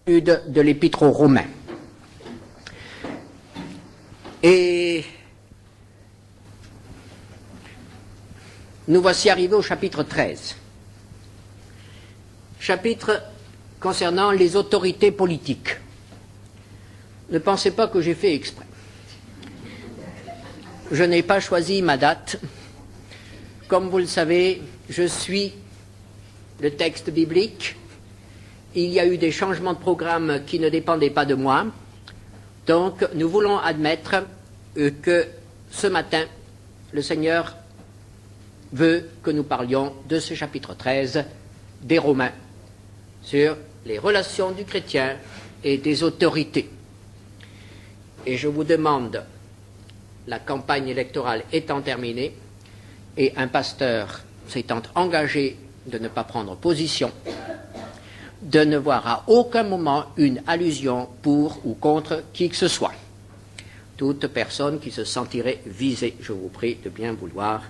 de l'Épître aux Romains. Et nous voici arrivés au chapitre 13. Chapitre concernant les autorités politiques. Ne pensez pas que j'ai fait exprès. Je n'ai pas choisi ma date. Comme vous le savez, je suis le texte biblique. Il y a eu des changements de programme qui ne dépendaient pas de moi. Donc, nous voulons admettre que ce matin, le Seigneur veut que nous parlions de ce chapitre 13 des Romains sur les relations du chrétien et des autorités. Et je vous demande, la campagne électorale étant terminée et un pasteur s'étant engagé de ne pas prendre position, de ne voir à aucun moment une allusion pour ou contre qui que ce soit. Toute personne qui se sentirait visée, je vous prie de bien vouloir.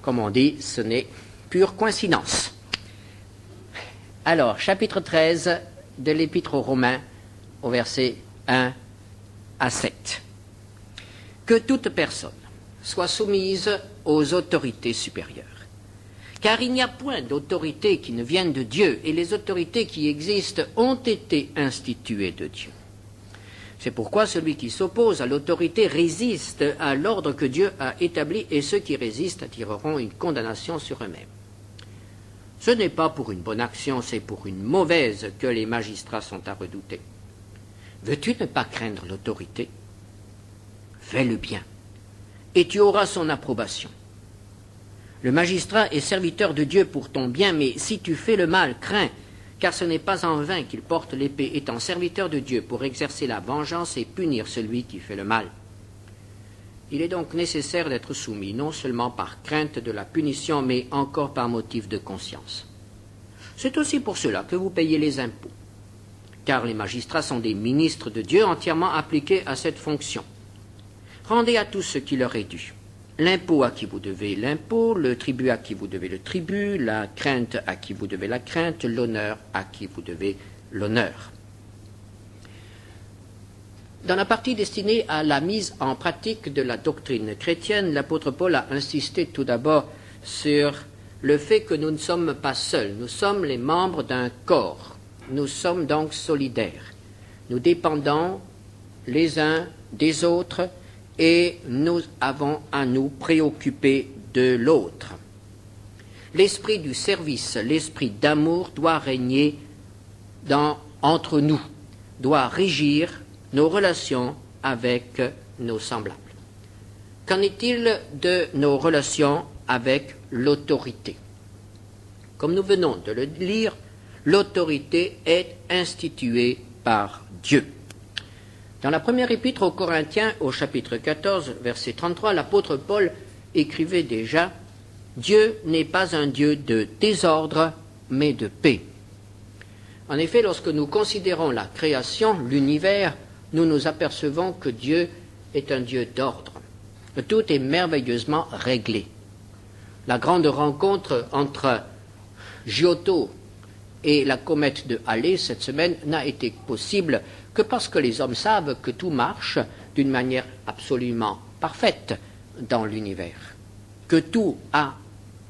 Comme on dit, ce n'est pure coïncidence. Alors, chapitre 13 de l'Épître aux Romains, au verset 1 à 7. Que toute personne soit soumise aux autorités supérieures. Car il n'y a point d'autorité qui ne vienne de Dieu, et les autorités qui existent ont été instituées de Dieu. C'est pourquoi celui qui s'oppose à l'autorité résiste à l'ordre que Dieu a établi, et ceux qui résistent attireront une condamnation sur eux-mêmes. Ce n'est pas pour une bonne action, c'est pour une mauvaise que les magistrats sont à redouter. Veux-tu ne pas craindre l'autorité? Fais le bien, et tu auras son approbation. Le magistrat est serviteur de Dieu pour ton bien, mais si tu fais le mal, crains, car ce n'est pas en vain qu'il porte l'épée, étant serviteur de Dieu pour exercer la vengeance et punir celui qui fait le mal. Il est donc nécessaire d'être soumis, non seulement par crainte de la punition, mais encore par motif de conscience. C'est aussi pour cela que vous payez les impôts, car les magistrats sont des ministres de Dieu entièrement appliqués à cette fonction. Rendez à tous ce qui leur est dû. L'impôt à qui vous devez l'impôt, le tribut à qui vous devez le tribut, la crainte à qui vous devez la crainte, l'honneur à qui vous devez l'honneur. Dans la partie destinée à la mise en pratique de la doctrine chrétienne, l'apôtre Paul a insisté tout d'abord sur le fait que nous ne sommes pas seuls, nous sommes les membres d'un corps, nous sommes donc solidaires, nous dépendons les uns des autres, et nous avons à nous préoccuper de l'autre. L'esprit du service, l'esprit d'amour doit régner entre nous, doit régir nos relations avec nos semblables. Qu'en est-il de nos relations avec l'autorité? Comme nous venons de le lire, l'autorité est instituée par Dieu. Dans la première épître aux Corinthiens, au chapitre 14, verset 33, l'apôtre Paul écrivait déjà « Dieu n'est pas un Dieu de désordre, mais de paix ». En effet, lorsque nous considérons la création, l'univers, nous nous apercevons que Dieu est un Dieu d'ordre. Tout est merveilleusement réglé. La grande rencontre entre Giotto et la comète de Halley cette semaine n'a été possible que parce que les hommes savent que tout marche d'une manière absolument parfaite dans l'univers, que tout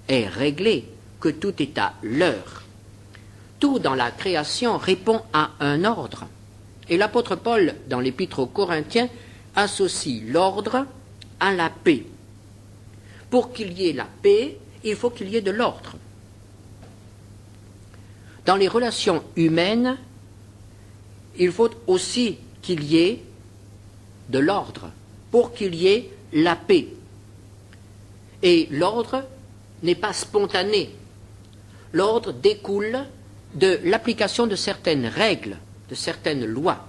est réglé, que tout est à l'heure. Tout dans la création répond à un ordre. Et l'apôtre Paul, dans l'épître aux Corinthiens, associe l'ordre à la paix. Pour qu'il y ait la paix, il faut qu'il y ait de l'ordre. Dans les relations humaines, il faut aussi qu'il y ait de l'ordre, pour qu'il y ait la paix. Et l'ordre n'est pas spontané. L'ordre découle de l'application de certaines règles, de certaines lois.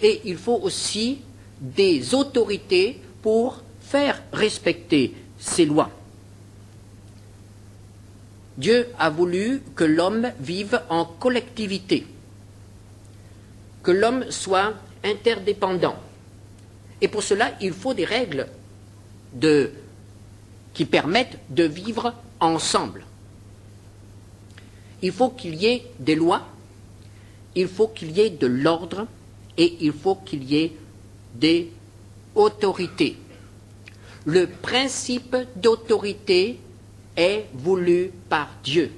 Et il faut aussi des autorités pour faire respecter ces lois. Dieu a voulu que l'homme vive en collectivité, que l'homme soit interdépendant. Et pour cela, il faut des règles qui permettent de vivre ensemble. Il faut qu'il y ait des lois, il faut qu'il y ait de l'ordre et il faut qu'il y ait des autorités. Le principe d'autorité est voulu par Dieu.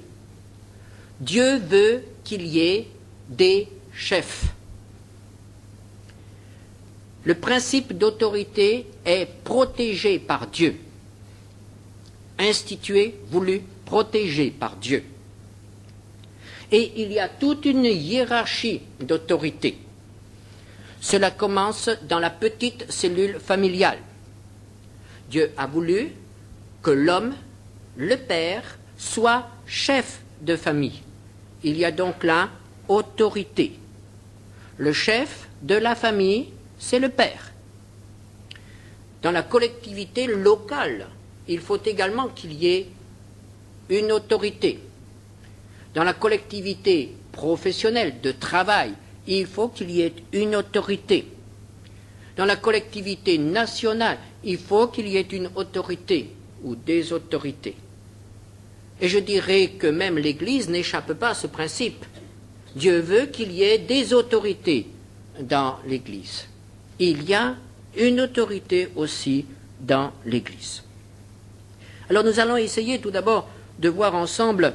Dieu veut qu'il y ait des chefs. Le principe d'autorité est protégé par Dieu. Institué, voulu, protégé par Dieu. Et il y a toute une hiérarchie d'autorité. Cela commence dans la petite cellule familiale. Dieu a voulu que l'homme, le père, soit chef de famille. Il y a donc là autorité. Le chef de la famille, c'est le père. Dans la collectivité locale, il faut également qu'il y ait une autorité. Dans la collectivité professionnelle de travail, il faut qu'il y ait une autorité. Dans la collectivité nationale, il faut qu'il y ait une autorité ou des autorités. Et je dirais que même l'Église n'échappe pas à ce principe. Dieu veut qu'il y ait des autorités dans l'Église. Il y a une autorité aussi dans l'Église. Alors nous allons essayer tout d'abord de voir ensemble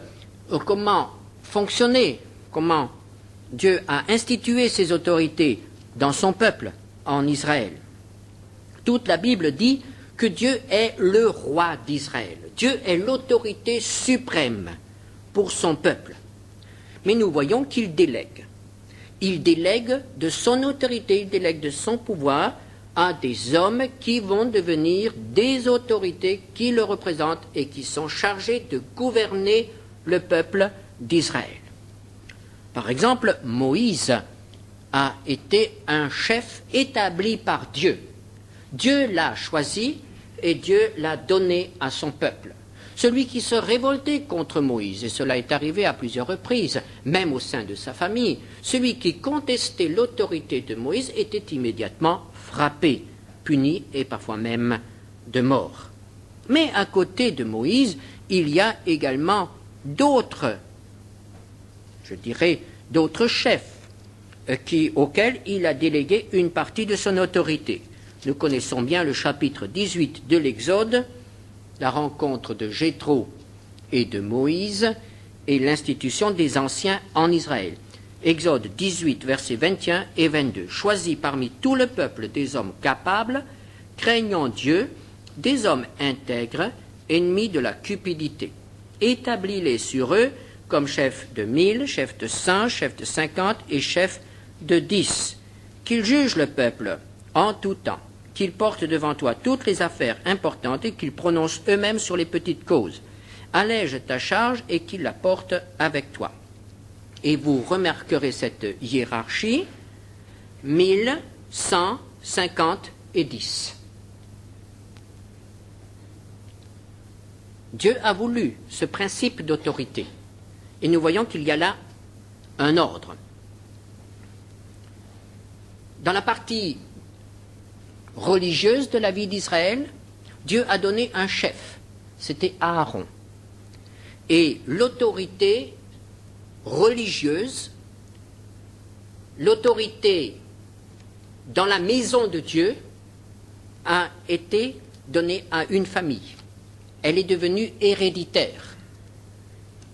comment fonctionner, comment Dieu a institué ces autorités dans son peuple, en Israël. Toute la Bible dit que Dieu est le roi d'Israël. Dieu est l'autorité suprême pour son peuple. Mais nous voyons qu'il délègue. Il délègue de son autorité, il délègue de son pouvoir à des hommes qui vont devenir des autorités qui le représentent et qui sont chargés de gouverner le peuple d'Israël. Par exemple, Moïse a été un chef établi par Dieu. Dieu l'a choisi et Dieu l'a donné à son peuple. Celui qui se révoltait contre Moïse, et cela est arrivé à plusieurs reprises, même au sein de sa famille, celui qui contestait l'autorité de Moïse était immédiatement frappé, puni et parfois même de mort. Mais à côté de Moïse, il y a également d'autres, je dirais, d'autres chefs auxquels il a délégué une partie de son autorité. Nous connaissons bien le chapitre 18 de l'Exode, la rencontre de Jéthro et de Moïse et l'institution des anciens en Israël. Exode 18, versets 21 et 22. Choisis parmi tout le peuple des hommes capables, craignant Dieu, des hommes intègres, ennemis de la cupidité. Établis-les sur eux comme chefs de 1000, chefs de 100, chefs de 50 et chefs de 10. Qu'ils jugent le peuple en tout temps, qu'ils portent devant toi toutes les affaires importantes et qu'ils prononcent eux-mêmes sur les petites causes. Allège ta charge et qu'ils la portent avec toi. Et vous remarquerez cette hiérarchie, 1000, 100, 50 et 10. Dieu a voulu ce principe d'autorité. Et nous voyons qu'il y a là un ordre. Dans la partie religieuse de la vie d'Israël, Dieu a donné un chef, c'était Aaron. Et l'autorité religieuse, l'autorité dans la maison de Dieu a été donnée à une famille. Elle est devenue héréditaire.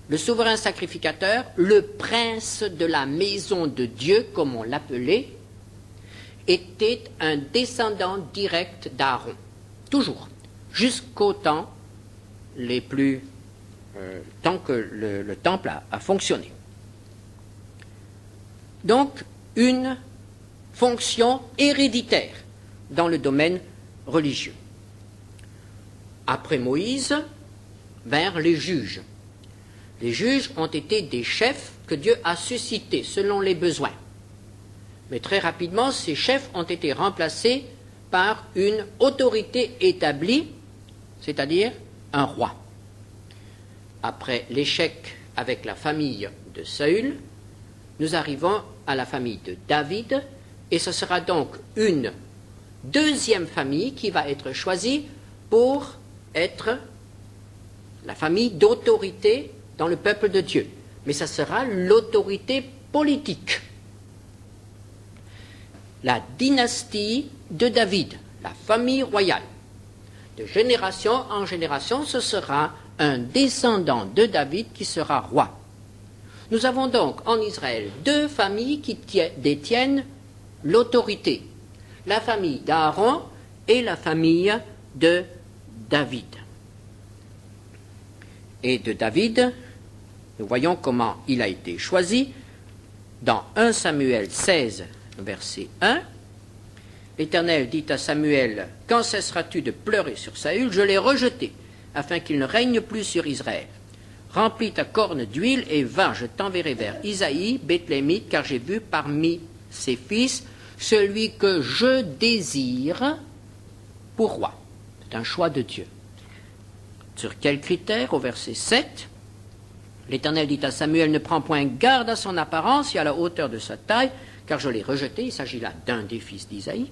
Le souverain sacrificateur, le prince de la maison de Dieu, comme on l'appelait, était un descendant direct d'Aaron, toujours, jusqu'au temps tant que le temple a fonctionné. Donc, une fonction héréditaire dans le domaine religieux. Après Moïse, vinrent les juges. Les juges ont été des chefs que Dieu a suscités selon les besoins. Mais très rapidement, ces chefs ont été remplacés par une autorité établie, c'est-à-dire un roi. Après l'échec avec la famille de Saül, nous arrivons à la famille de David, et ce sera donc une deuxième famille qui va être choisie pour être la famille d'autorité dans le peuple de Dieu. mais ça sera l'autorité politique. La dynastie de David, la famille royale. De génération en génération, ce sera un descendant de David qui sera roi. Nous avons donc en Israël deux familles qui détiennent l'autorité. La famille d'Aaron et la famille de David. Et de David, nous voyons comment il a été choisi. Dans 1 Samuel 16, verset 1, l'Éternel dit à Samuel, « Quand cesseras-tu de pleurer sur Saül? Je l'ai rejeté, afin qu'il ne règne plus sur Israël. Remplis ta corne d'huile et va, je t'enverrai vers Isaïe, Bethlémite, car j'ai vu parmi ses fils celui que je désire pour roi. » C'est un choix de Dieu. Sur quels critères? Au verset 7, l'Éternel dit à Samuel, « Ne prends point garde à son apparence et à la hauteur de sa taille, car je l'ai rejeté. » Il s'agit là d'un des fils d'Isaïe.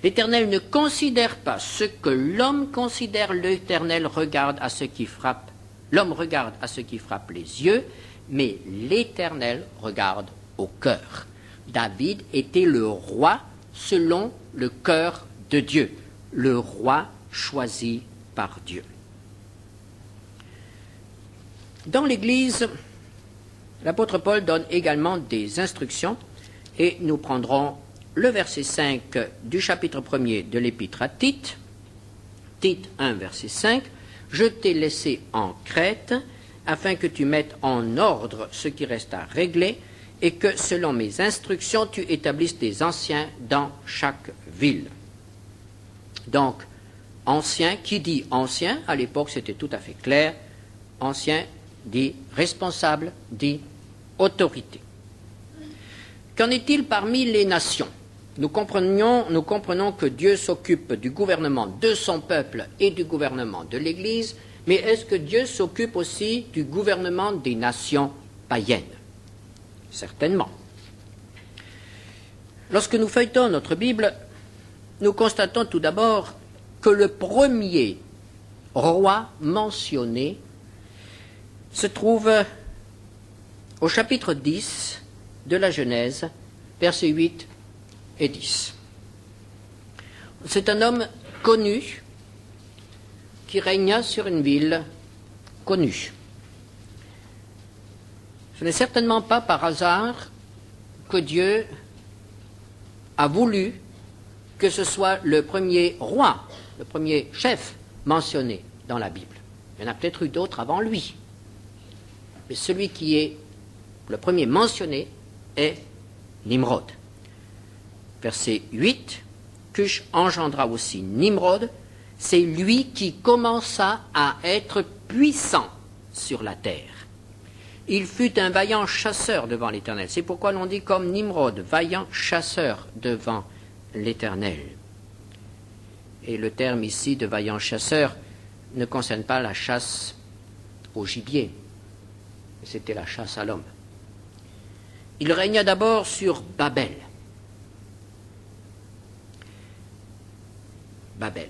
L'Éternel ne considère pas ce que l'homme considère, l'Éternel regarde à ce qui frappe. L'homme regarde à ce qui frappe les yeux, mais l'Éternel regarde au cœur. David était le roi selon le cœur de Dieu, le roi choisi par Dieu. Dans l'Église, l'apôtre Paul donne également des instructions et nous prendrons le verset 5 du chapitre 1er de l'Épître à Tite, Tite 1, verset 5, « Je t'ai laissé en Crète afin que tu mettes en ordre ce qui reste à régler et que, selon mes instructions, tu établisses des anciens dans chaque ville. » Donc, ancien, qui dit ancien? À l'époque, c'était tout à fait clair. Ancien dit responsable, dit autorité. Qu'en est-il parmi les nations? Nous comprenons que Dieu s'occupe du gouvernement de son peuple et du gouvernement de l'Église, mais est-ce que Dieu s'occupe aussi du gouvernement des nations païennes? Certainement. Lorsque nous feuilletons notre Bible, nous constatons tout d'abord que le premier roi mentionné se trouve au chapitre 10 de la Genèse, versets 8 et 10. C'est un homme connu qui régna sur une ville connue. Ce n'est certainement pas par hasard que Dieu a voulu que ce soit le premier roi, le premier chef mentionné dans la Bible. Il y en a peut-être eu d'autres avant lui. Mais celui qui est le premier mentionné est Nimrod. Verset 8, Cush engendra aussi Nimrod, c'est lui qui commença à être puissant sur la terre. Il fut un vaillant chasseur devant l'Éternel. C'est pourquoi l'on dit comme Nimrod, vaillant chasseur devant l'Éternel. Et le terme ici de vaillant chasseur ne concerne pas la chasse au gibier, c'était la chasse à l'homme. Il régna d'abord sur Babel. Babel,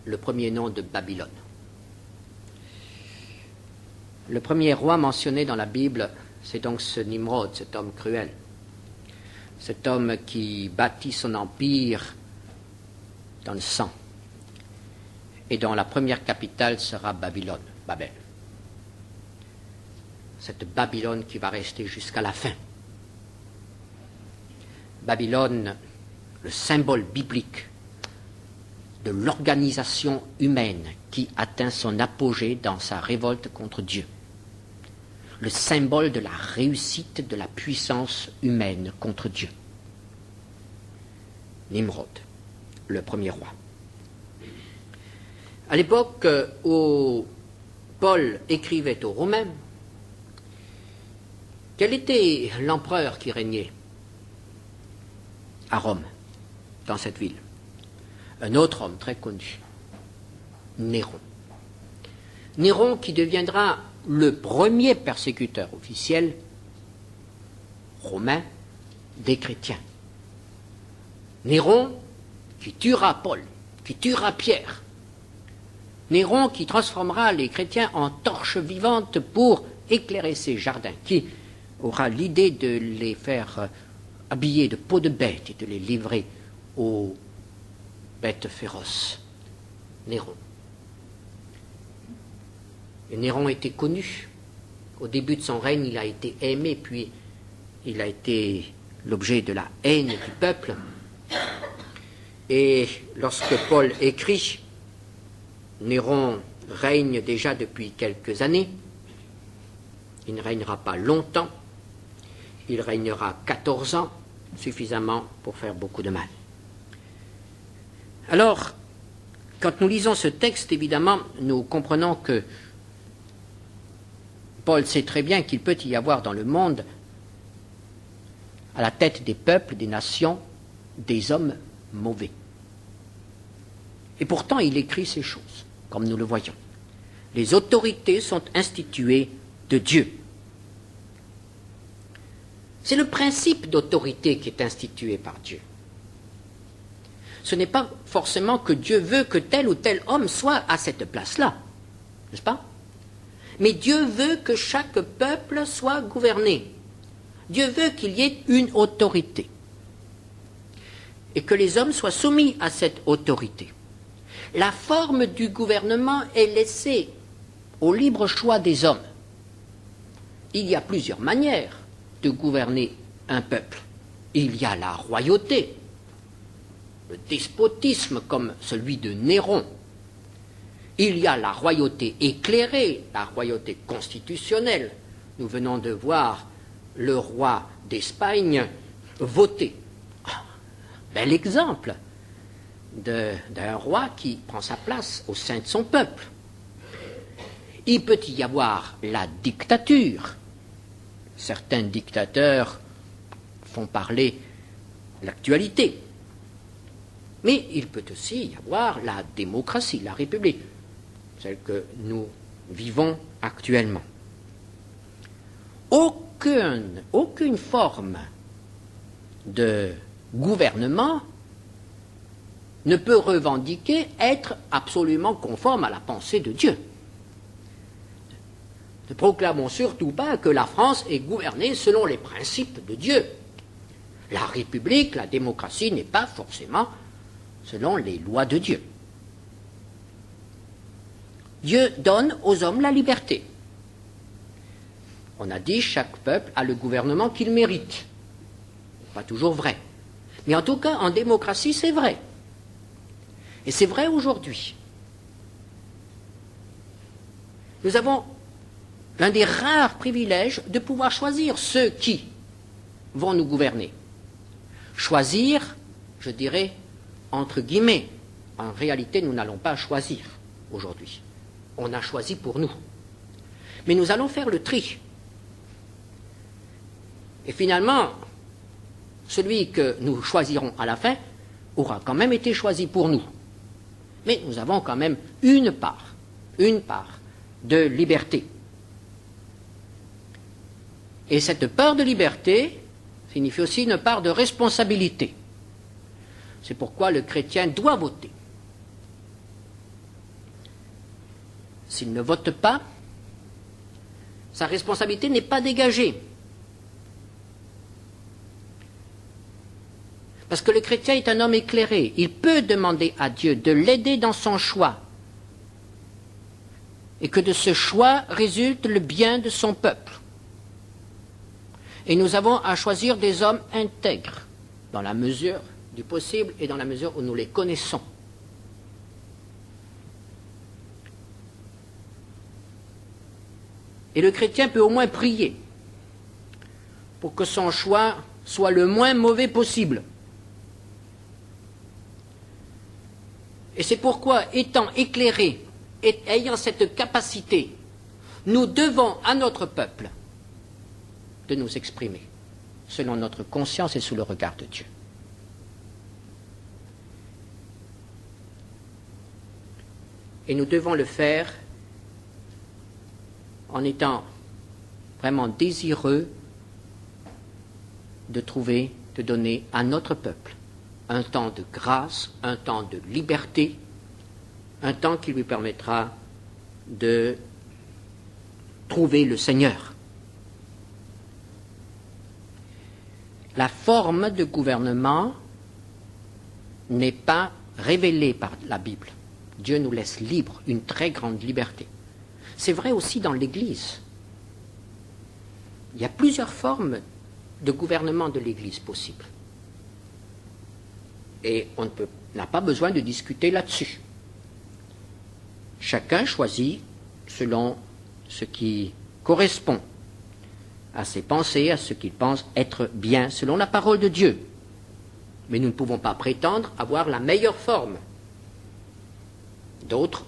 le premier nom de Babylone. Le premier roi mentionné dans la Bible, c'est donc ce Nimrod, cet homme cruel, cet homme qui bâtit son empire dans le sang et dont la première capitale sera Babylone, Babel. Cette Babylone qui va rester jusqu'à la fin. Babylone, le symbole biblique de l'organisation humaine qui atteint son apogée dans sa révolte contre Dieu. Le symbole de la réussite de la puissance humaine contre Dieu. Nimrod, le premier roi. À l'époque où Paul écrivait aux Romains, quel était l'empereur qui régnait à Rome, dans cette ville? Un autre homme très connu, Néron. Néron qui deviendra le premier persécuteur officiel romain des chrétiens. Néron qui tuera Paul, qui tuera Pierre. Néron qui transformera les chrétiens en torches vivantes pour éclairer ses jardins, qui aura l'idée de les faire habiller de peaux de bêtes et de les livrer aux bêtes féroces. Néron. Et Néron était connu. Au début de son règne, il a été aimé, puis il a été l'objet de la haine du peuple. Et lorsque Paul écrit, Néron règne déjà depuis quelques années. Il ne régnera pas longtemps. Il régnera 14 ans, suffisamment pour faire beaucoup de mal. Alors, quand nous lisons ce texte, évidemment, nous comprenons que Paul sait très bien qu'il peut y avoir dans le monde, à la tête des peuples, des nations, des hommes mauvais. Et pourtant, il écrit ces choses, comme nous le voyons. Les autorités sont instituées de Dieu. C'est le principe d'autorité qui est institué par Dieu. Ce n'est pas forcément que Dieu veut que tel ou tel homme soit à cette place-là, n'est-ce pas? Mais Dieu veut que chaque peuple soit gouverné. Dieu veut qu'il y ait une autorité et que les hommes soient soumis à cette autorité. La forme du gouvernement est laissée au libre choix des hommes. Il y a plusieurs manières de gouverner un peuple. Il y a la royauté, le despotisme comme celui de Néron. Il y a la royauté éclairée, la royauté constitutionnelle. Nous venons de voir le roi d'Espagne voter. Bel exemple d'un roi qui prend sa place au sein de son peuple. Il peut y avoir la dictature. Certains dictateurs font parler l'actualité. Mais il peut aussi y avoir la démocratie, la République, celle que nous vivons actuellement. Aucune forme de gouvernement ne peut revendiquer être absolument conforme à la pensée de Dieu. Ne proclamons surtout pas que la France est gouvernée selon les principes de Dieu. La République, la démocratie n'est pas forcément selon les lois de Dieu. Dieu donne aux hommes la liberté. On a dit chaque peuple a le gouvernement qu'il mérite. Pas toujours vrai. Mais en tout cas, en démocratie, c'est vrai. Et c'est vrai aujourd'hui. Nous avons l'un des rares privilèges de pouvoir choisir ceux qui vont nous gouverner. Choisir, je dirais, entre guillemets. En réalité, nous n'allons pas choisir aujourd'hui. On a choisi pour nous. Mais nous allons faire le tri. Et finalement, celui que nous choisirons à la fin aura quand même été choisi pour nous. Mais nous avons quand même une part de liberté. Et cette part de liberté signifie aussi une part de responsabilité. C'est pourquoi le chrétien doit voter. S'il ne vote pas, sa responsabilité n'est pas dégagée. Parce que le chrétien est un homme éclairé. Il peut demander à Dieu de l'aider dans son choix. Et que de ce choix résulte le bien de son peuple. Et nous avons à choisir des hommes intègres, dans la mesure du possible et dans la mesure où nous les connaissons. Et le chrétien peut au moins prier pour que son choix soit le moins mauvais possible. Et c'est pourquoi, étant éclairés et ayant cette capacité, nous devons à notre peuple de nous exprimer selon notre conscience et sous le regard de Dieu. Et nous devons le faire en étant vraiment désireux de trouver, de donner à notre peuple un temps de grâce, un temps de liberté, un temps qui lui permettra de trouver le Seigneur. La forme de gouvernement n'est pas révélée par la Bible. Dieu nous laisse libres, une très grande liberté. C'est vrai aussi dans l'Église. Il y a plusieurs formes de gouvernement de l'Église possibles. Et on n'a pas besoin de discuter là-dessus. Chacun choisit selon ce qui correspond à ses pensées, à ce qu'il pense être bien, selon la parole de Dieu. Mais nous ne pouvons pas prétendre avoir la meilleure forme. D'autres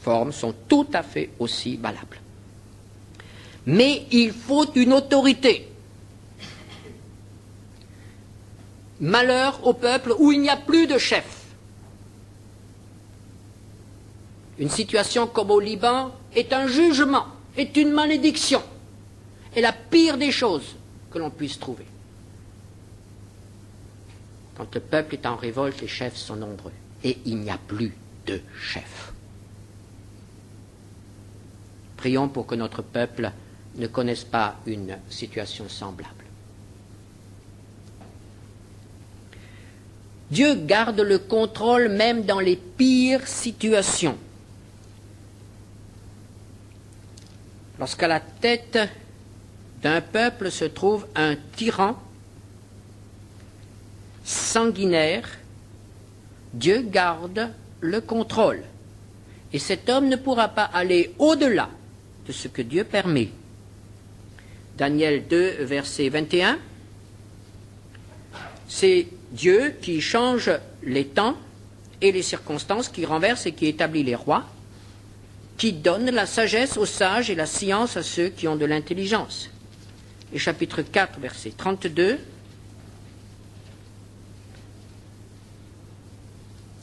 formes sont tout à fait aussi valables. Mais il faut une autorité. Malheur au peuple où il n'y a plus de chef. Une situation comme au Liban est un jugement, est une malédiction, est la pire des choses que l'on puisse trouver. Quand le peuple est en révolte, les chefs sont nombreux et il n'y a plus de chef. Prions pour que notre peuple ne connaisse pas une situation semblable. Dieu garde le contrôle même dans les pires situations. Lorsqu'à la tête d'un peuple se trouve un tyran sanguinaire, Dieu garde le contrôle. Et cet homme ne pourra pas aller au-delà de ce que Dieu permet. Daniel 2, verset 21. C'est Dieu qui change les temps et les circonstances, qui renverse et qui établit les rois, qui donne la sagesse aux sages et la science à ceux qui ont de l'intelligence. Et chapitre 4, verset 32.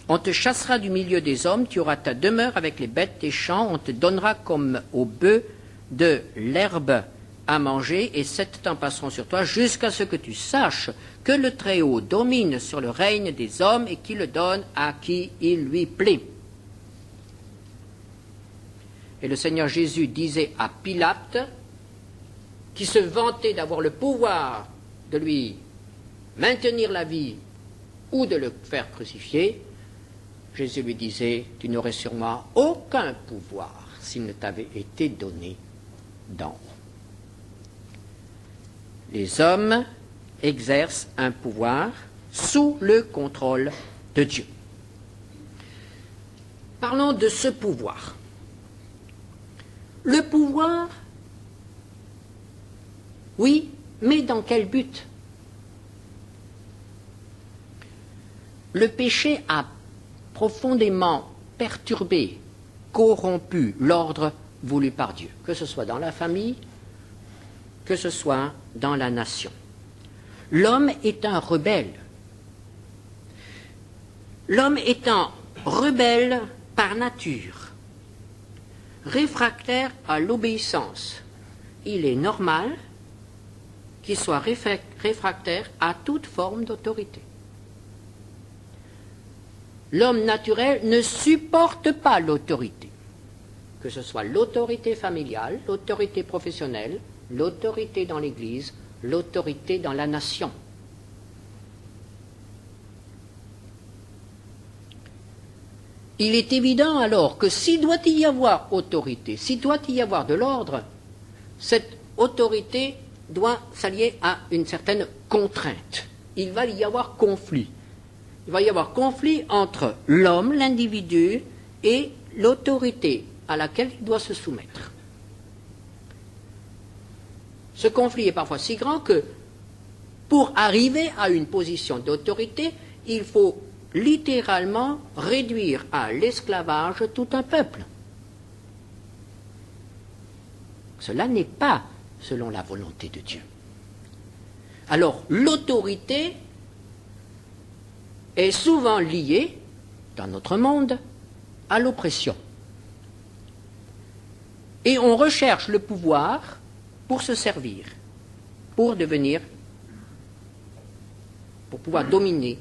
On te chassera du milieu des hommes, tu auras ta demeure avec les bêtes des champs, on te donnera comme aux bœufs de l'herbe à manger, et 7 temps passeront sur toi, jusqu'à ce que tu saches que le Très-Haut domine sur le règne des hommes et qu'il le donne à qui il lui plaît. Et le Seigneur Jésus disait à Pilate, qui se vantait d'avoir le pouvoir de lui maintenir la vie ou de le faire crucifier, Jésus lui disait, tu n'aurais sur moi aucun pouvoir s'il ne t'avait été donné d'en haut. Les hommes exercent un pouvoir sous le contrôle de Dieu. Parlons de ce pouvoir. Le pouvoir, oui, mais dans quel but? Le péché a profondément perturbé, corrompu l'ordre voulu par Dieu, que ce soit dans la famille, que ce soit dans la nation. L'homme est un rebelle. L'homme étant rebelle par nature, réfractaire à l'obéissance, il est normal qu'il soit réfractaire à toute forme d'autorité. L'homme naturel ne supporte pas l'autorité, que ce soit l'autorité familiale, l'autorité professionnelle, l'autorité dans l'Église, l'autorité dans la nation. Il est évident alors que s'il doit y avoir autorité, s'il doit y avoir de l'ordre, cette autorité doit s'allier à une certaine contrainte. Il va y avoir conflit. Il va y avoir conflit entre l'homme, l'individu, et l'autorité à laquelle il doit se soumettre. Ce conflit est parfois si grand que pour arriver à une position d'autorité, il faut littéralement réduire à l'esclavage tout un peuple. Cela n'est pas selon la volonté de Dieu. Alors, l'autorité est souvent liée, dans notre monde, à l'oppression. Et on recherche le pouvoir pour se servir, pour pouvoir dominer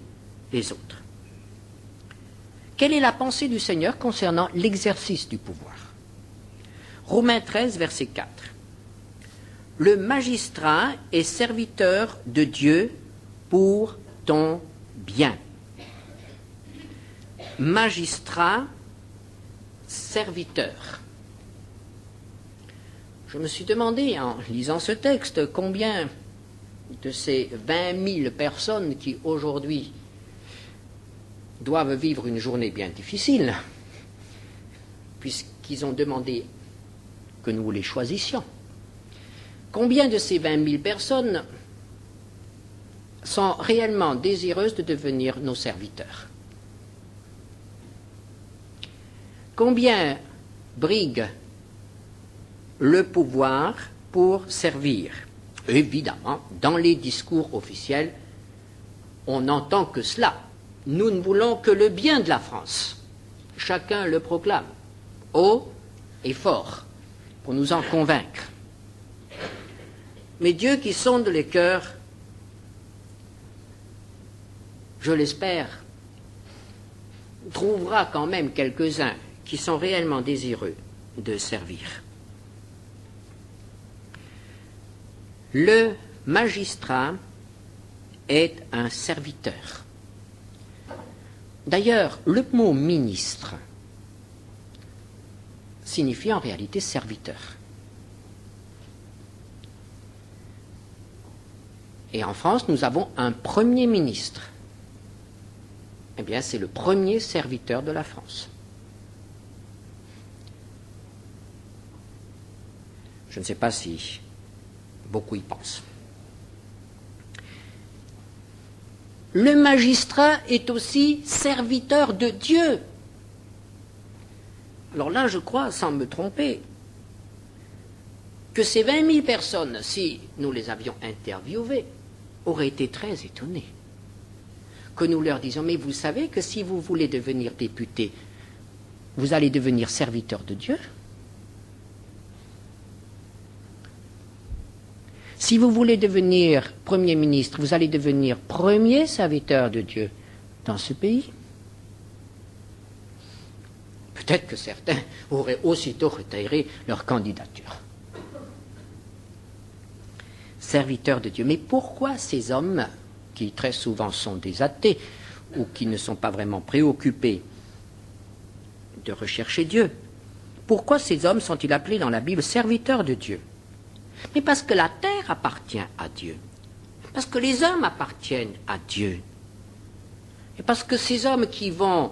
les autres. quelle est la pensée du Seigneur concernant l'exercice du pouvoir? Romains 13, verset 4. Le magistrat est serviteur de Dieu pour ton bien. Magistrat, serviteur. Je me suis demandé, en lisant ce texte, combien de ces 20 000 personnes qui aujourd'hui doivent vivre une journée bien difficile, puisqu'ils ont demandé que nous les choisissions, combien de ces 20 000 personnes sont réellement désireuses de devenir nos serviteurs? Combien briguent le pouvoir pour servir? Évidemment, dans les discours officiels, on n'entend que cela. Nous ne voulons que le bien de la France. Chacun le proclame, haut et fort, pour nous en convaincre. Mais Dieu qui sonde les cœurs, je l'espère, trouvera quand même quelques-uns qui sont réellement désireux de servir. Le magistrat est un serviteur. D'ailleurs, le mot ministre signifie en réalité serviteur. Et en France, nous avons un Premier ministre. Eh bien, c'est le premier serviteur de la France. Je ne sais pas si beaucoup y pensent. Le magistrat est aussi serviteur de Dieu. Alors là, je crois, sans me tromper, que ces 20 000 personnes, si nous les avions interviewées, auraient été très étonnées. Que nous leur disions, mais vous savez que si vous voulez devenir député, vous allez devenir serviteur de Dieu. Si vous voulez devenir Premier ministre, vous allez devenir premier serviteur de Dieu dans ce pays. Peut-être que certains auraient aussitôt retiré leur candidature. Serviteurs de Dieu. Mais pourquoi ces hommes, qui très souvent sont des athées, ou qui ne sont pas vraiment préoccupés de rechercher Dieu, pourquoi ces hommes sont-ils appelés dans la Bible serviteurs de Dieu? Mais parce que la terre appartient à Dieu. Parce que les hommes appartiennent à Dieu. Et parce que ces hommes qui vont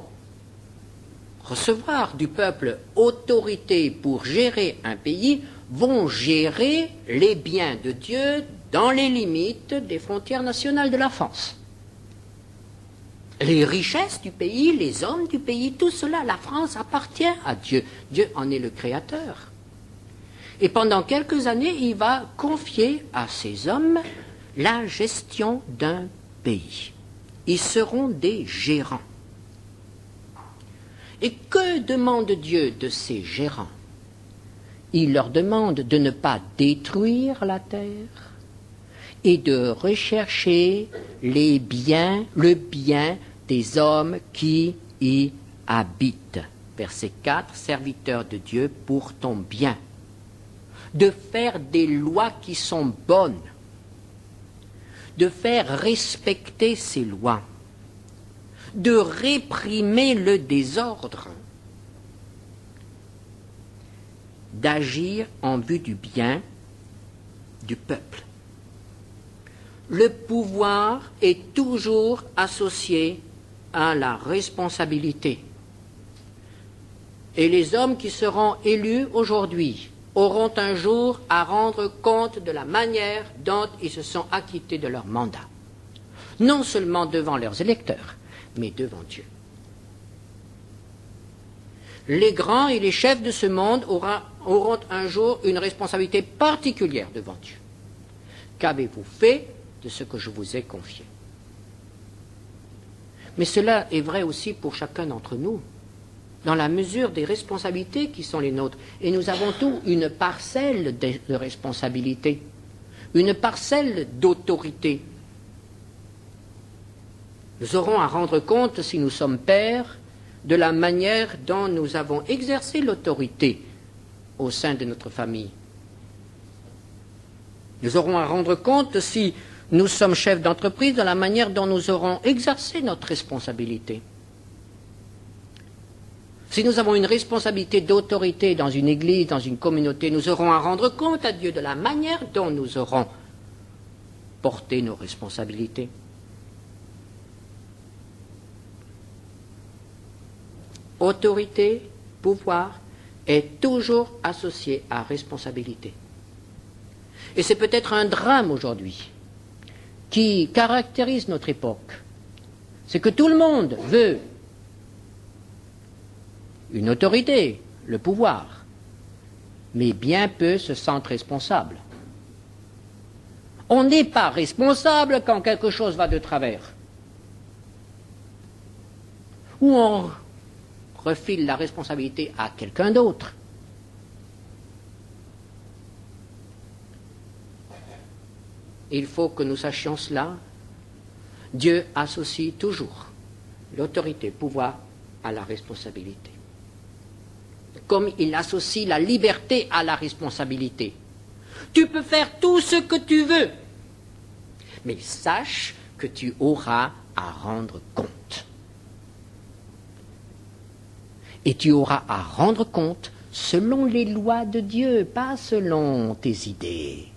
recevoir du peuple autorité pour gérer un pays vont gérer les biens de Dieu dans les limites des frontières nationales de la France. Les richesses du pays, les hommes du pays, tout cela, la France appartient à Dieu. Dieu en est le créateur. Et pendant quelques années, il va confier à ces hommes la gestion d'un pays. Ils seront des gérants. Et que demande Dieu de ces gérants? Il leur demande de ne pas détruire la terre et de rechercher le bien des hommes qui y habitent. Verset 4, serviteur de Dieu pour ton bien. De faire des lois qui sont bonnes, de faire respecter ces lois, de réprimer le désordre, d'agir en vue du bien du peuple. Le pouvoir est toujours associé à la responsabilité. Et les hommes qui seront élus aujourd'hui auront un jour à rendre compte de la manière dont ils se sont acquittés de leur mandat. Non seulement devant leurs électeurs, mais devant Dieu. Les grands et les chefs de ce monde auront un jour une responsabilité particulière devant Dieu. Qu'avez-vous fait de ce que je vous ai confié? Mais cela est vrai aussi pour chacun d'entre nous, dans la mesure des responsabilités qui sont les nôtres. Et nous avons tous une parcelle de responsabilité, une parcelle d'autorité. Nous aurons à rendre compte si nous sommes pères de la manière dont nous avons exercé l'autorité au sein de notre famille. Nous aurons à rendre compte si nous sommes chefs d'entreprise de la manière dont nous aurons exercé notre responsabilité. Si nous avons une responsabilité d'autorité dans une église, dans une communauté, nous aurons à rendre compte à Dieu de la manière dont nous aurons porté nos responsabilités. Autorité, pouvoir est toujours associé à responsabilité. Et c'est peut-être un drame aujourd'hui qui caractérise notre époque. C'est que tout le monde veut une autorité, le pouvoir, mais bien peu se sentent responsables. On n'est pas responsable quand quelque chose va de travers. Ou on refile la responsabilité à quelqu'un d'autre. Il faut que nous sachions cela. Dieu associe toujours l'autorité, le pouvoir à la responsabilité. Comme il associe la liberté à la responsabilité. Tu peux faire tout ce que tu veux, mais sache que tu auras à rendre compte. Et tu auras à rendre compte selon les lois de Dieu, pas selon tes idées,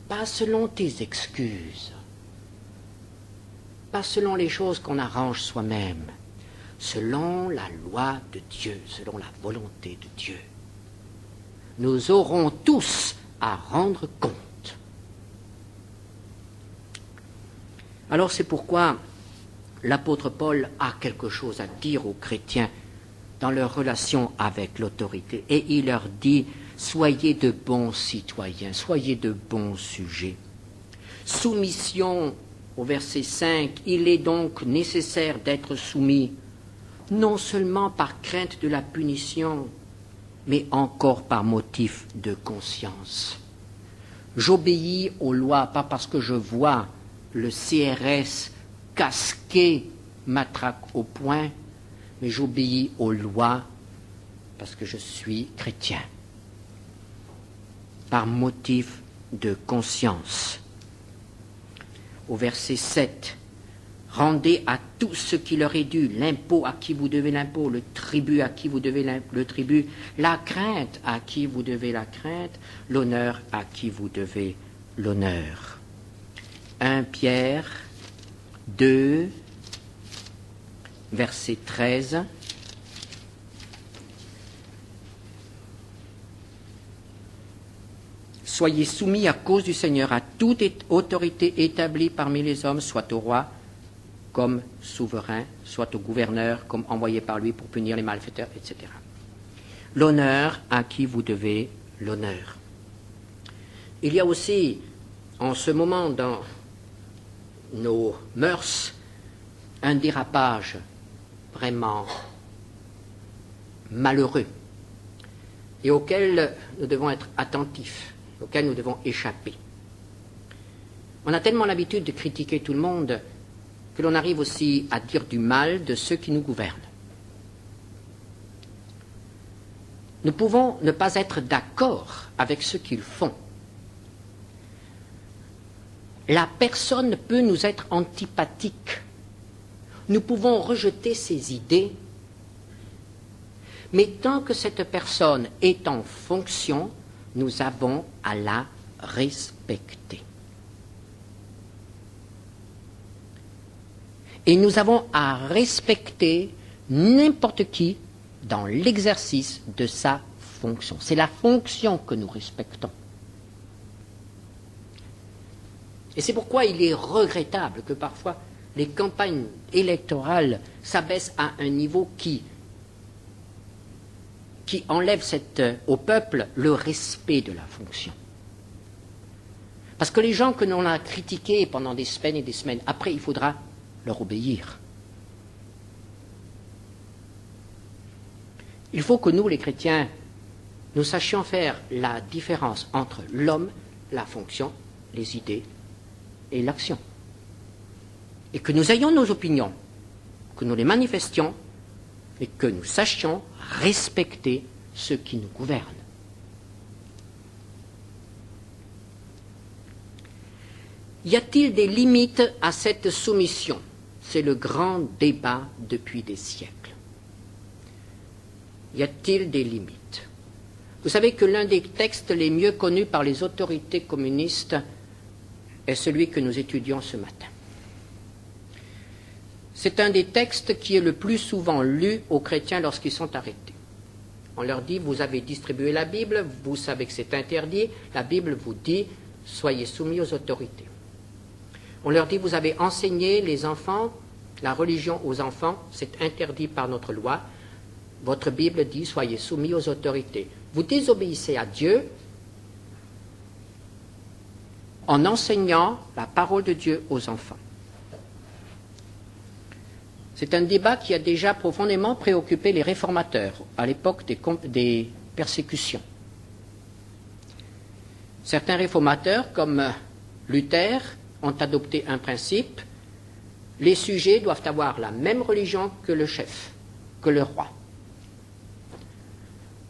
pas selon tes excuses, pas selon les choses qu'on arrange soi-même, selon la loi de Dieu, selon la volonté de Dieu. Nous aurons tous à rendre compte. Alors c'est pourquoi l'apôtre Paul a quelque chose à dire aux chrétiens dans leur relation avec l'autorité. Et il leur dit, soyez de bons citoyens, soyez de bons sujets. Soumission, au verset 5, il est donc nécessaire d'être soumis, non seulement par crainte de la punition, mais encore par motif de conscience. J'obéis aux lois, pas parce que je vois le CRS casqué matraque au poing, mais j'obéis aux lois parce que je suis chrétien. Par motif de conscience. Au verset 7, rendez à tout ce qui leur est dû, l'impôt à qui vous devez l'impôt, le tribut à qui vous devez le tribut, la crainte à qui vous devez la crainte, l'honneur à qui vous devez l'honneur. 1 Pierre 2, verset 13. Soyez soumis à cause du Seigneur à toute autorité établie parmi les hommes, soit au roi comme souverain, soit au gouverneur comme envoyé par lui pour punir les malfaiteurs, etc. L'honneur à qui vous devez l'honneur. Il y a aussi, en ce moment, dans nos mœurs, un dérapage vraiment malheureux et auquel nous devons être attentifs, auquel nous devons échapper. On a tellement l'habitude de critiquer tout le monde que l'on arrive aussi à dire du mal de ceux qui nous gouvernent. Nous pouvons ne pas être d'accord avec ce qu'ils font. La personne peut nous être antipathique. Nous pouvons rejeter ses idées, mais tant que cette personne est en fonction, nous avons à la respecter. Et nous avons à respecter n'importe qui dans l'exercice de sa fonction. C'est la fonction que nous respectons. Et c'est pourquoi il est regrettable que parfois les campagnes électorales s'abaissent à un niveau qui enlève au peuple le respect de la fonction. Parce que les gens que l'on a critiqués pendant des semaines et des semaines, après il faudra leur obéir. Il faut que nous, les chrétiens, nous sachions faire la différence entre l'homme, la fonction, les idées et l'action. et que nous ayons nos opinions, que nous les manifestions, et que nous sachions respecter ceux qui nous gouvernent. Y a-t-il des limites à cette soumission? C'est le grand débat depuis des siècles. Y a-t-il des limites? Vous savez que l'un des textes les mieux connus par les autorités communistes est celui que nous étudions ce matin. C'est un des textes qui est le plus souvent lu aux chrétiens lorsqu'ils sont arrêtés. On leur dit, vous avez distribué la Bible, vous savez que c'est interdit, la Bible vous dit, soyez soumis aux autorités. On leur dit, vous avez enseigné les enfants, la religion aux enfants, c'est interdit par notre loi. Votre Bible dit, soyez soumis aux autorités. Vous désobéissez à Dieu en enseignant la parole de Dieu aux enfants. C'est un débat qui a déjà profondément préoccupé les réformateurs à l'époque des persécutions. Certains réformateurs, comme Luther, ont adopté un principe: les sujets doivent avoir la même religion que le chef, que le roi.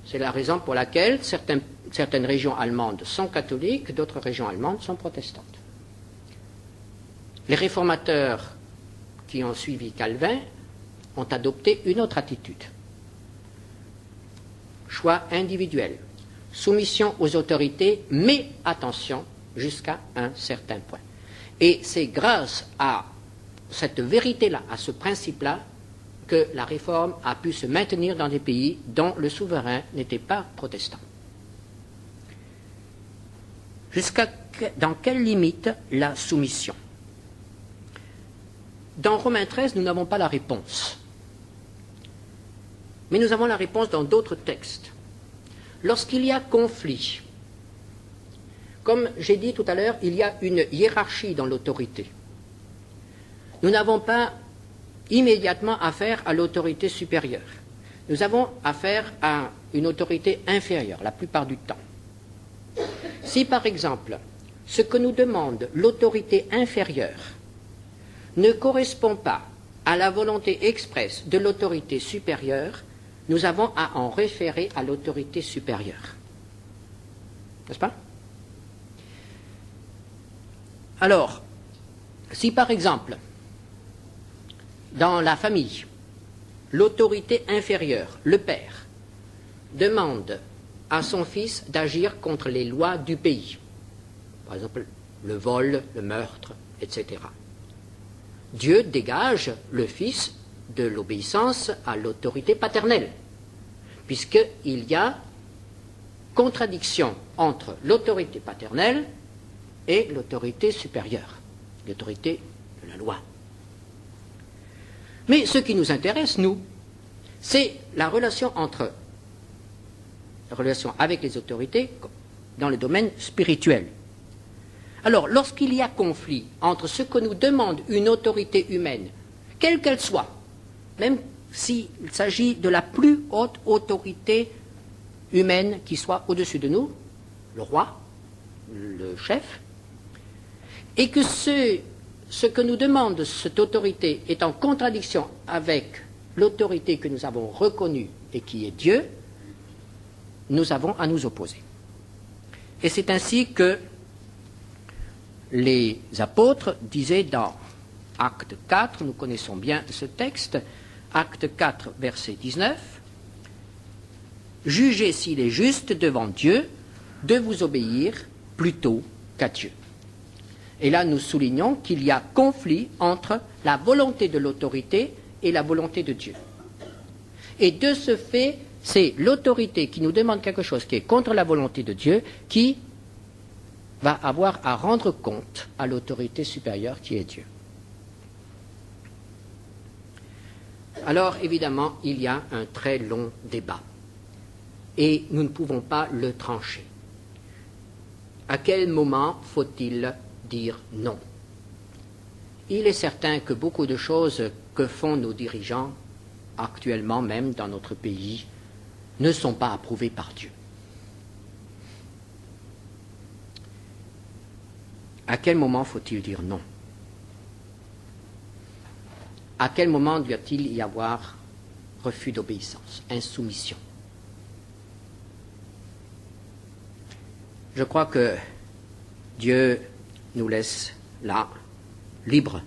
C'est la raison pour laquelle certaines régions allemandes sont catholiques, d'autres régions allemandes sont protestantes. Les réformateurs qui ont suivi Calvin ont adopté une autre attitude. Choix individuel, soumission aux autorités, mais attention, jusqu'à un certain point. Et c'est grâce à cette vérité-là, à ce principe-là, que la réforme a pu se maintenir dans des pays dont le souverain n'était pas protestant. Dans quelle limite la soumission? Dans Romains 13, nous n'avons pas la réponse. Mais nous avons la réponse dans d'autres textes. Lorsqu'il y a conflit, comme j'ai dit tout à l'heure, il y a une hiérarchie dans l'autorité. Nous n'avons pas immédiatement affaire à l'autorité supérieure. Nous avons affaire à une autorité inférieure, la plupart du temps. Si, par exemple, ce que nous demande l'autorité inférieure ne correspond pas à la volonté expresse de l'autorité supérieure, nous avons à en référer à l'autorité supérieure. N'est-ce pas? Alors, si par exemple, dans la famille, l'autorité inférieure, le père, demande à son fils d'agir contre les lois du pays, par exemple le vol, le meurtre, etc., Dieu dégage le fils de l'obéissance à l'autorité paternelle, puisqu'il y a contradiction entre l'autorité paternelle et l'autorité supérieure, l'autorité de la loi. Mais ce qui nous intéresse, nous, c'est la relation avec les autorités dans le domaine spirituel. Alors, lorsqu'il y a conflit entre ce que nous demande une autorité humaine, quelle qu'elle soit, même s'il s'agit de la plus haute autorité humaine qui soit au-dessus de nous, le roi, le chef, et que ce que nous demande cette autorité est en contradiction avec l'autorité que nous avons reconnue et qui est Dieu, nous avons à nous opposer. Et c'est ainsi que les apôtres disaient dans Acte 4, nous connaissons bien ce texte, Acte 4, verset 19, « Jugez s'il est juste devant Dieu de vous obéir plutôt qu'à Dieu. » Et là, nous soulignons qu'il y a conflit entre la volonté de l'autorité et la volonté de Dieu. Et de ce fait, c'est l'autorité qui nous demande quelque chose qui est contre la volonté de Dieu qui va avoir à rendre compte à l'autorité supérieure qui est Dieu. Alors, évidemment, il y a un très long débat. Et nous ne pouvons pas le trancher. À quel moment faut-il dire non? Il est certain que beaucoup de choses que font nos dirigeants, actuellement même dans notre pays, ne sont pas approuvées par Dieu. À quel moment faut-il dire non? à quel moment doit-il y avoir refus d'obéissance, insoumission? Je crois que Dieu nous laisse là, libres,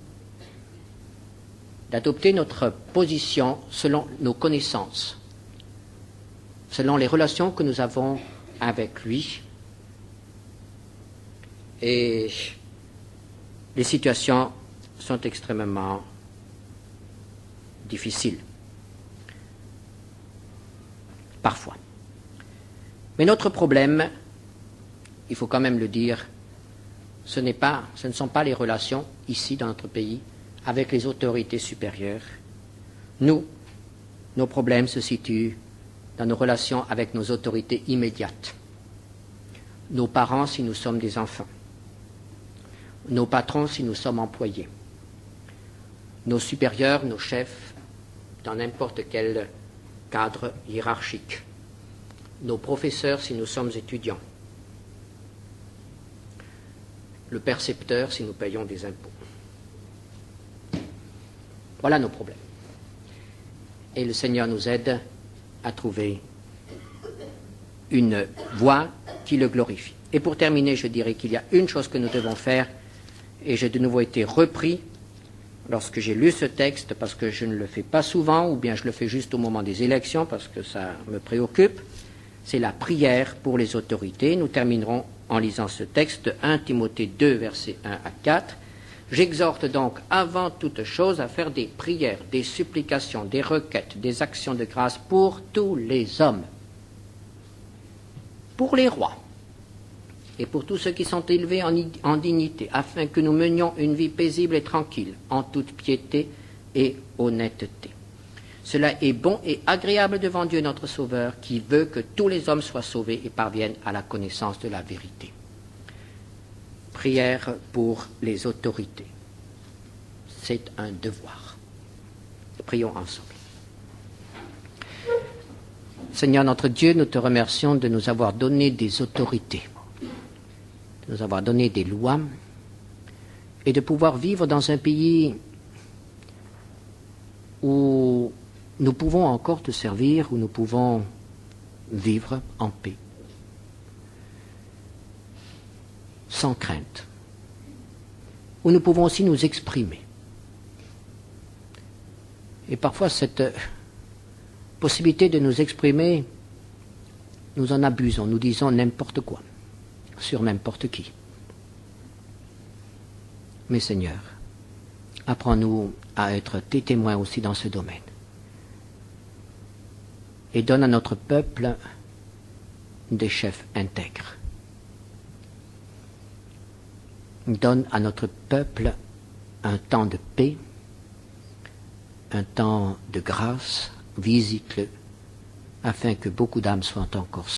d'adopter notre position selon nos connaissances, selon les relations que nous avons avec lui et les situations sont extrêmement difficiles, parfois. Mais notre problème, il faut quand même le dire, ce ne sont pas les relations ici dans notre pays avec les autorités supérieures. Nos problèmes se situent dans nos relations avec nos autorités immédiates, nos parents si nous sommes des enfants, nos patrons si nous sommes employés, nos supérieurs, nos chefs dans n'importe quel cadre hiérarchique, nos professeurs si nous sommes étudiants, le percepteur si nous payons des impôts. Voilà nos problèmes. Et le Seigneur nous aide à trouver une voie qui le glorifie. Et pour terminer, je dirais qu'il y a une chose que nous devons faire, et j'ai de nouveau été repris lorsque j'ai lu ce texte, parce que je ne le fais pas souvent, ou bien je le fais juste au moment des élections, parce que ça me préoccupe, c'est la prière pour les autorités. Nous terminerons en lisant ce texte, 1 Timothée 2, versets 1 à 4. J'exhorte donc avant toute chose à faire des prières, des supplications, des requêtes, des actions de grâce pour tous les hommes, pour les rois et pour tous ceux qui sont élevés en dignité, afin que nous menions une vie paisible et tranquille, en toute piété et honnêteté. Cela est bon et agréable devant Dieu notre Sauveur, qui veut que tous les hommes soient sauvés et parviennent à la connaissance de la vérité. Prière pour les autorités. C'est un devoir. Prions ensemble. Seigneur notre Dieu, nous te remercions de nous avoir donné des autorités, de nous avoir donné des lois et de pouvoir vivre dans un pays où nous pouvons encore te servir, où nous pouvons vivre en paix, sans crainte, où nous pouvons aussi nous exprimer. Et parfois, cette possibilité de nous exprimer, nous en abusons, nous disons n'importe quoi, sur n'importe qui. Mais Seigneur, apprends-nous à être tes témoins aussi dans ce domaine. Et donne à notre peuple des chefs intègres. Donne à notre peuple un temps de paix, un temps de grâce, visite-le, afin que beaucoup d'âmes soient encore